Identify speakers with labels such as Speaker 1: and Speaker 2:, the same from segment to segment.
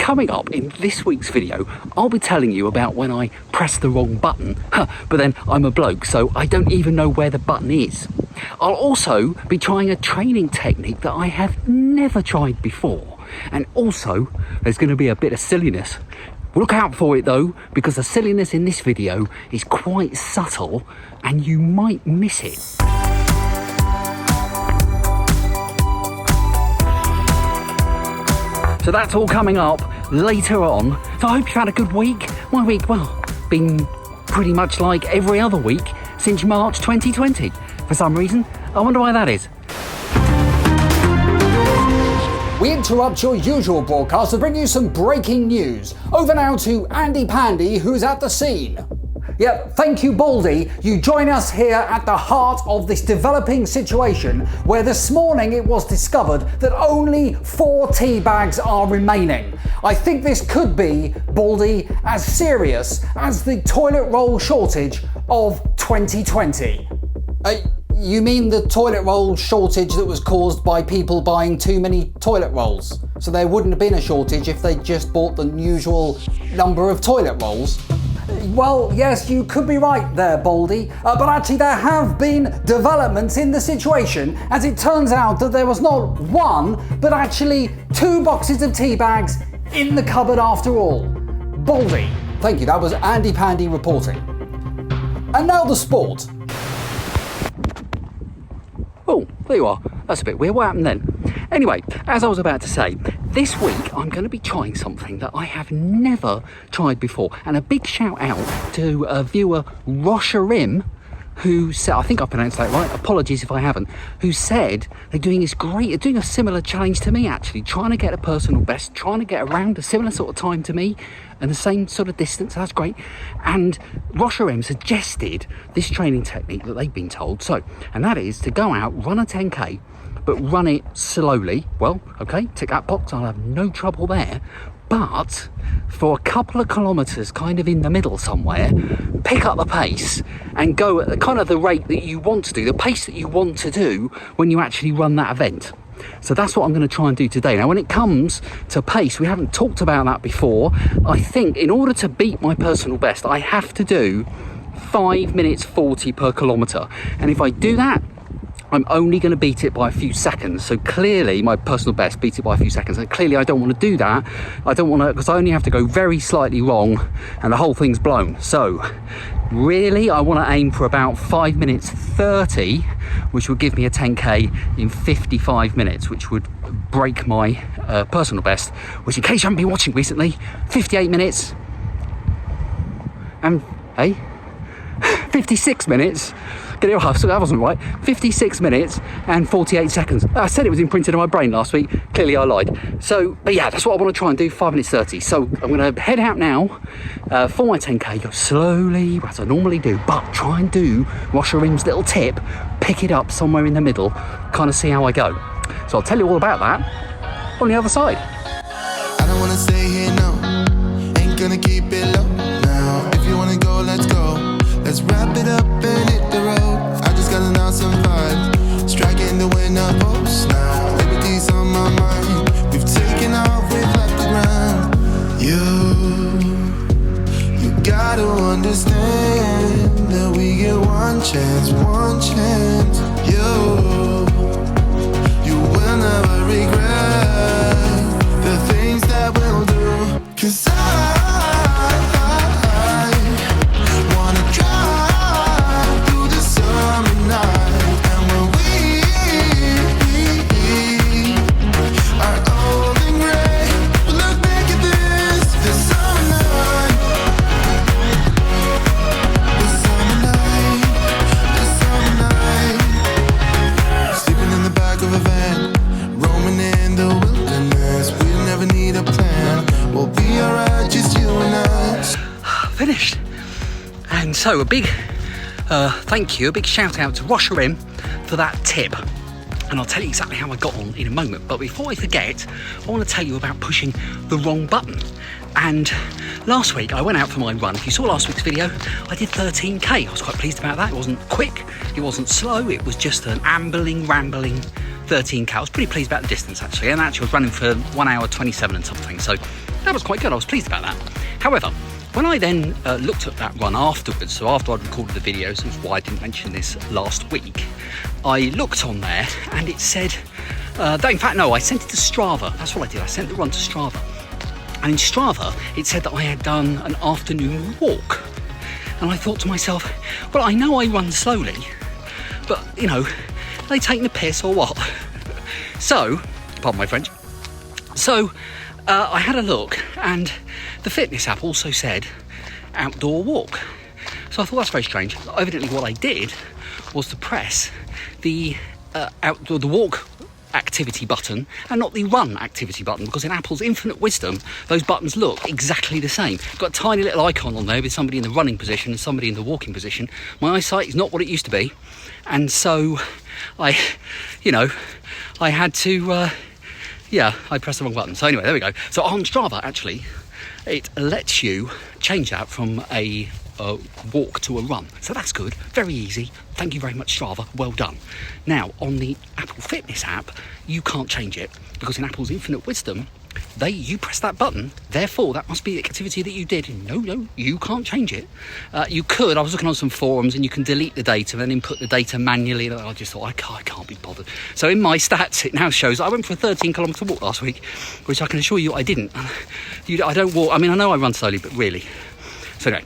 Speaker 1: coming up in this week's video, I'll be telling you about when I pressed the wrong button, but then I'm a bloke, so I don't even know where the button is. I'll also be trying a training technique that I have never tried before. And also, there's going to be a bit of silliness. Look out for it though, because the silliness in this video is quite subtle and you might miss it. So that's all coming up later on. So I hope you've had a good week. My week, well, been pretty much like every other week since March 2020. For some reason, I wonder why that is.
Speaker 2: We interrupt your usual broadcast to bring you some breaking news. Over now to Andy Pandy, who's at the scene. Yep, thank you, Baldy. You join us here at the heart of this developing situation where this morning it was discovered that only 4 tea bags are remaining. I think this could be, Baldy, as serious as the toilet roll shortage of 2020. You mean the toilet roll shortage that was caused by people buying too many toilet rolls? So there wouldn't have been a shortage if they just bought the usual number of toilet rolls? Well, yes, you could be right there, Baldy, but actually there have been developments in the situation, as it turns out that there was not 1, but actually 2 boxes of tea bags in the cupboard after all. Baldy. Thank you, that was Andy Pandy reporting. And now the sport.
Speaker 1: Oh, there you are. That's a bit weird. What happened then? Anyway, as I was about to say, this week I'm going to be trying something that I have never tried before. And a big shout out to viewer Rosharim, who said, I think I pronounced that right, apologies if I haven't, who said they're doing a similar challenge to me actually, trying to get a personal best, trying to get around a similar sort of time to me and the same sort of distance. That's great. And Rosharim suggested this training technique that they've been told. And that is to go out, run a 10k, but run it slowly. Well, okay, tick that box, I'll have no trouble there. But for a couple of kilometres kind of in the middle somewhere, pick up the pace and go at kind of the rate that you want to do, the pace that you want to do when you actually run that event. So that's what I'm going to try and do today. Now, when it comes to pace, we haven't talked about that before. I think in order to beat my personal best, I have to do 5 minutes 40 per kilometre. And if I do that, I'm only going to beat it by a few seconds. So clearly my personal best beats it by a few seconds. And clearly I don't want to do that. I don't want to, because I only have to go very slightly wrong and the whole thing's blown. So really I want to aim for about 5 minutes 30, which would give me a 10k in 55 minutes, which would break my personal best, which in case you haven't been watching recently, 58 minutes and 56 minutes. So that wasn't right. 56 minutes and 48 seconds. I said it was imprinted in my brain last week. Clearly I lied. So, but yeah, that's what I want to try and do, 5 minutes 30. So I'm going to head out now for my 10k, go slowly, as I normally do, but try and do Rosharim's little tip, pick it up somewhere in the middle, kind of see how I go. So I'll tell you all about that on the other side.
Speaker 3: I don't want to stay here, no. Ain't gonna keep it low now. If you want to go, let's go. Let's wrap it up and hit the road. I just got an awesome vibe, striking the winner post now. Liberty's on my mind. We've taken off, we've left the ground. You gotta understand that we get one chance. You will never regret the things that we'll do. 'Cause I
Speaker 1: finished. And so a big thank you, a big shout out to Rosharim for that tip. And I'll tell you exactly how I got on in a moment. But before I forget, I want to tell you about pushing the wrong button. And last week I went out for my run. If you saw last week's video, I did 13k. I was quite pleased about that. It wasn't quick, it wasn't slow, it was just an rambling 13k. I was pretty pleased about the distance actually, and actually I was running for 1 hour 27 and something, so that was quite good. I was pleased about that. However, when I then looked at that run afterwards, so after I'd recorded the videos, which is why I didn't mention this last week, I looked on there and it said, in fact no, I sent it to Strava. That's what I did, I sent the run to Strava. And in Strava, it said that I had done an afternoon walk. And I thought to myself, well, I know I run slowly, but, you know, are they taking the piss or what? So, pardon my French. So, I had a look, and the fitness app also said outdoor walk. So I thought that's very strange. Evidently what I did was to press the walk activity button and not the run activity button, because in Apple's infinite wisdom those buttons look exactly the same. Got a tiny little icon on there with somebody in the running position and somebody in the walking position. My eyesight is not what it used to be, and so I had to I pressed the wrong button. So anyway, there we go. So on Strava actually it lets you change that from a walk to a run, so that's good, very easy. Thank you very much, Strava, well done. Now on the Apple Fitness app you can't change it, because in Apple's infinite wisdom you press that button, therefore that must be the activity that you did. No, you can't change it. You could, I was looking on some forums, and you can delete the data and then input the data manually, and I just thought I can't be bothered. So in my stats it now shows I went for a 13km walk last week, which I can assure you I didn't. I don't walk, I mean I know I run slowly, but really. So anyway,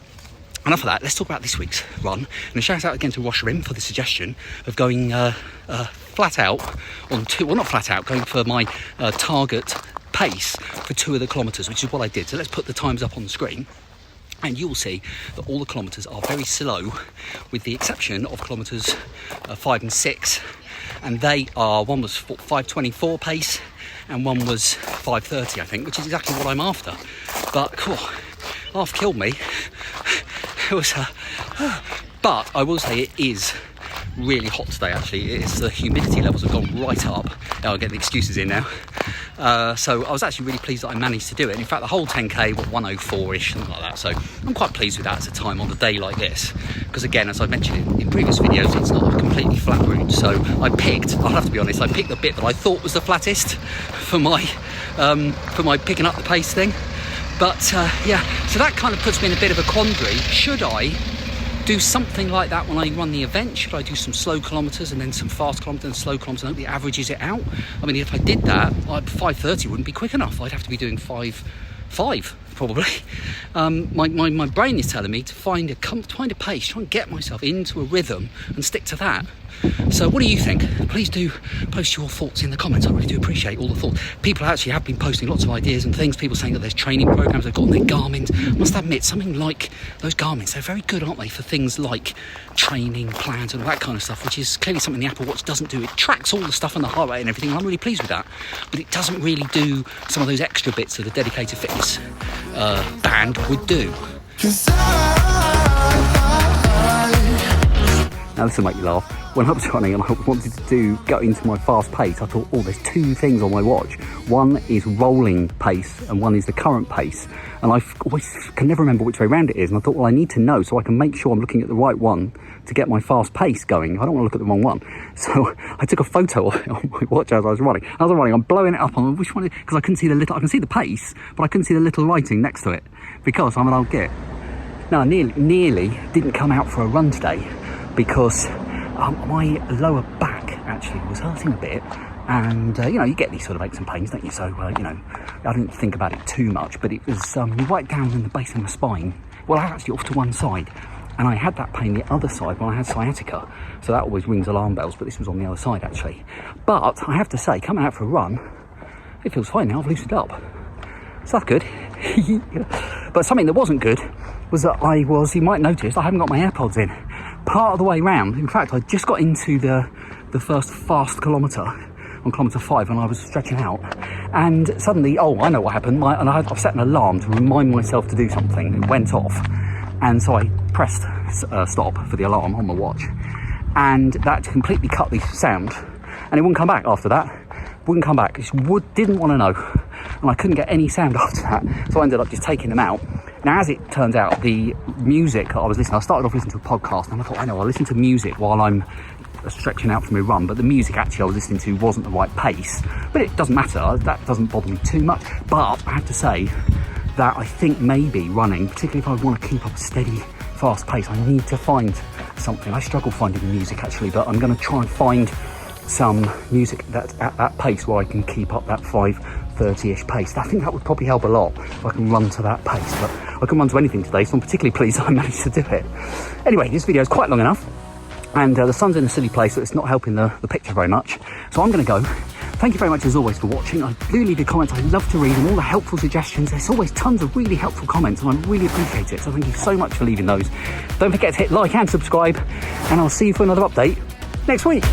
Speaker 1: enough of that, let's talk about this week's run. And a shout out again to Washerim for the suggestion of going flat out on not flat out, going for my target pace for 2 of the kilometres, which is what I did. So let's put the times up on the screen, and you'll see that all the kilometres are very slow, with the exception of kilometres 5 and 6, and one was 5:24 pace and one was 5:30, I think, which is exactly what I'm after. But half killed me. It was but I will say it is really hot today actually. The humidity levels have gone right up. I'll get the excuses in now. So I was actually really pleased that I managed to do it. In fact, the whole 10k, 104-ish, something like that. So I'm quite pleased with that as a time on a day like this. Because again, as I've mentioned in previous videos, it's not a completely flat route. So I'll have to be honest, I picked the bit that I thought was the flattest for my picking up the pace thing. But so that kind of puts me in a bit of a quandary. Should I do something like that when I run the event? Should I do some slow kilometres and then some fast kilometres and slow kilometres and hope the averages it out? I mean, if I did that, 5:30 wouldn't be quick enough. I'd have to be doing 5:05 probably. My brain is telling me to find a pace, try and get myself into a rhythm and stick to that. So what do you think? Please do post your thoughts in the comments. I really do appreciate all the thoughts. People actually have been posting lots of ideas and things. People saying that there's training programs they've got on their Garmins. I must admit, something like those Garmins, they're very good, aren't they, for things like training plans and all that kind of stuff, which is clearly something the Apple Watch doesn't do. It tracks all the stuff on the heart rate and everything, and I'm really pleased with that. But it doesn't really do some of those extra bits that the dedicated fitness band would do. Now this will make you laugh. When I was running and I wanted to go into my fast pace, I thought, there's 2 things on my watch. One is rolling pace and one is the current pace. And I always can never remember which way around it is. And I thought, I need to know so I can make sure I'm looking at the right one to get my fast pace going. I don't want to look at the wrong one. So I took a photo on my watch as I was running. As I'm running, I'm blowing it up on which one, because I couldn't see I can see the pace, but I couldn't see the little writing next to it because I'm an old git. Now, I nearly didn't come out for a run today because my lower back actually was hurting a bit, and you get these sort of aches and pains, don't you? So I didn't think about it too much, but it was right down in the base of my spine. Well, I was actually off to one side, and I had that pain the other side when I had sciatica, so that always rings alarm bells, but this was on the other side actually. But I have to say, coming out for a run, it feels fine now. I've loosened up, so that's good. But something that wasn't good was that you might notice I haven't got my AirPods in part of the way round. In fact, I just got into the first fast kilometre on kilometre 5 and I was stretching out, and suddenly, I know what happened. I've set an alarm to remind myself to do something. It went off, and so I pressed stop for the alarm on my watch, and that completely cut the sound, and it wouldn't come back after that. Wouldn't come back. It didn't want to know, and I couldn't get any sound after that, so I ended up just taking them out. Now, as it turns out, the music I was listening, I started off listening to a podcast, and I thought, I'll listen to music while I'm stretching out for my run, but the music actually I was listening to wasn't the right pace. But it doesn't matter, that doesn't bother me too much. But I have to say that I think maybe running, particularly if I want to keep up a steady, fast pace, I need to find something. I struggle finding the music actually, but I'm going to try and find some music that's at that pace where I can keep up that 5:30-ish pace. I think that would probably help a lot if I can run to that pace, but I can run to anything today, so I'm particularly pleased that I managed to do it. Anyway, this video is quite long enough, and the sun's in a silly place, so it's not helping the picture very much. So I'm going to go. Thank you very much as always for watching. I do leave your comments. I love to read them, all the helpful suggestions. There's always tons of really helpful comments, and I really appreciate it. So thank you so much for leaving those. Don't forget to hit like and subscribe, and I'll see you for another update next week.